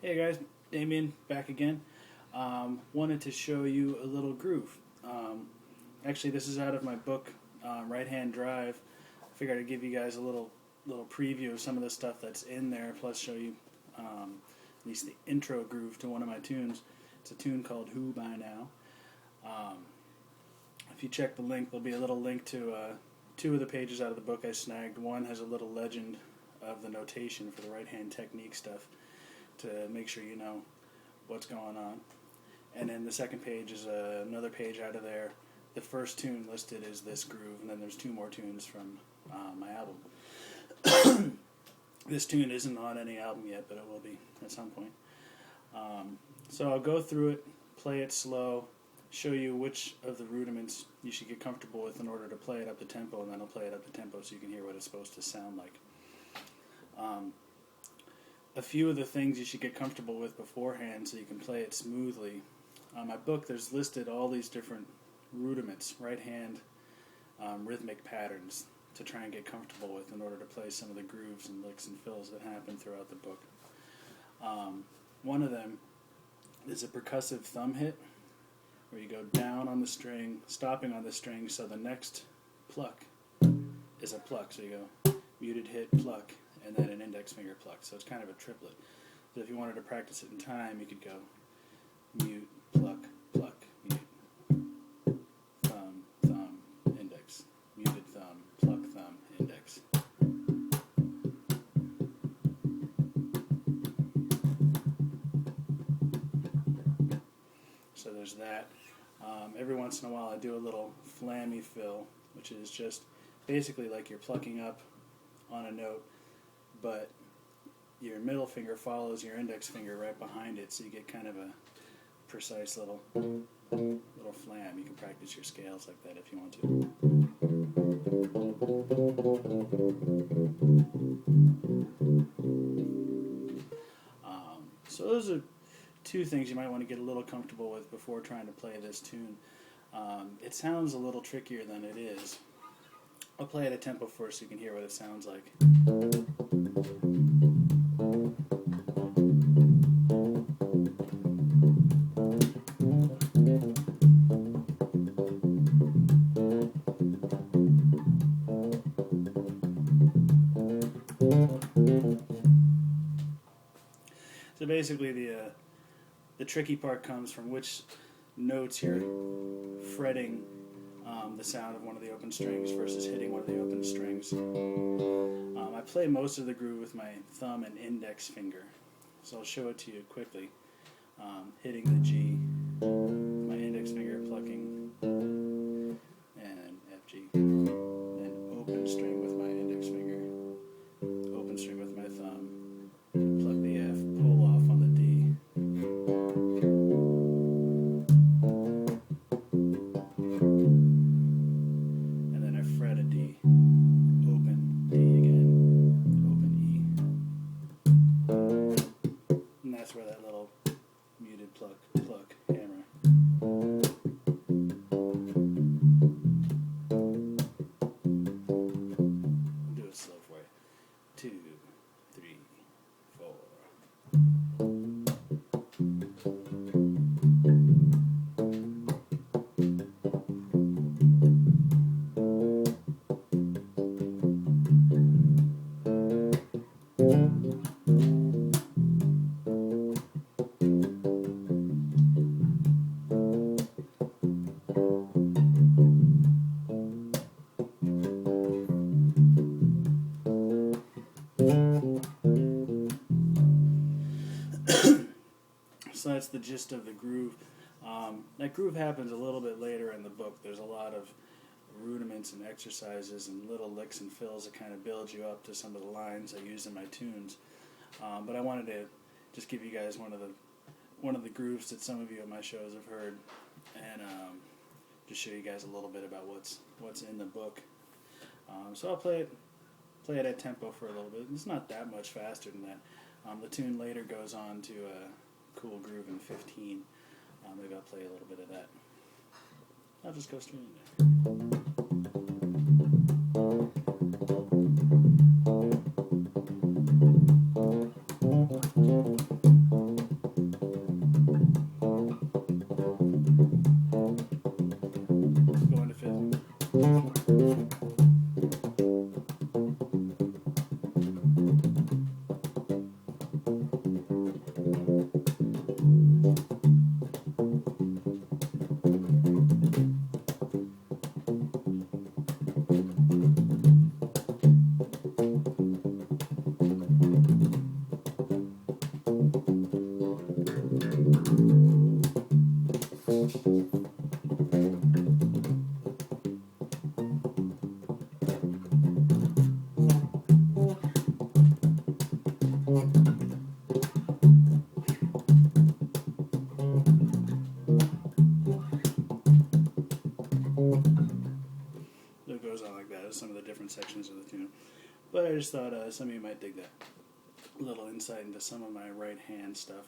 Hey guys, Damian back again. Wanted to show you a little groove. Actually, this is out of my book, Right Hand Drive. I figured I'd give you guys a little preview of some of the stuff that's in there, plus show you at least the intro groove to one of my tunes. It's a tune called Who by Now. If you check the link, there'll be a little link to two of the pages out of the book I snagged. One has a little legend of the notation for the right hand technique stuff, to make sure you know what's going on. And then the second page is another page out of there. The first tune listed is this groove, and then there's two more tunes from my album. This tune isn't on any album yet, but it will be at some point. So I'll go through it, play it slow, show you which of the rudiments you should get comfortable with in order to play it up the tempo, and then I'll play it up the tempo so you can hear what it's supposed to sound like. A few of the things you should get comfortable with beforehand so you can play it smoothly. On my book, there's listed all these different rudiments, right hand rhythmic patterns to try and get comfortable with in order to play some of the grooves and licks and fills that happen throughout the book. One of them is a percussive thumb hit, where you go down on the string, stopping on the string, so the next pluck is a pluck. So you go muted hit, pluck, and then an index finger pluck. So it's kind of a triplet. So if you wanted to practice it in time, you could go mute, pluck, pluck, mute, thumb, thumb, index, muted thumb, pluck, thumb, index. So there's that. Every once in a while I do a little flammy fill, which is just basically like you're plucking up on a note, but your middle finger follows your index finger right behind it, so you get kind of a precise little flam. You can practice your scales like that if you want to. So those are two things you might want to get a little comfortable with before trying to play this tune. It sounds a little trickier than it is. I'll play at a tempo first so you can hear what it sounds like. So basically the tricky part comes from which notes you're fretting the sound of one of the open strings versus hitting one of the open strings. I play most of the groove with my thumb and index finger, so I'll show it to you quickly. Hitting the G, my index finger plucking, and F, G, and open string with my index finger, open string with my thumb, pluck the F, pull off on the D. And then I fret a D, open D again, open E. And that's where that little muted pluck, pluck, hammer. I'll do it slow for you. 2, 3, 4. So that's the gist of the groove. That groove happens a little bit later in the book. There's a lot of rudiments and exercises and little licks and fills that kind of build you up to some of the lines I use in my tunes. But I wanted to just give you guys one of the grooves that some of you at my shows have heard, and just show you guys a little bit about what's in the book. So I'll play it at tempo for a little bit. It's not that much faster than that. The tune later goes on to a cool groove in 15. Maybe I'll play a little bit of that. I'll just go straight in there. just thought some of you might dig that. A little insight into some of my right hand stuff.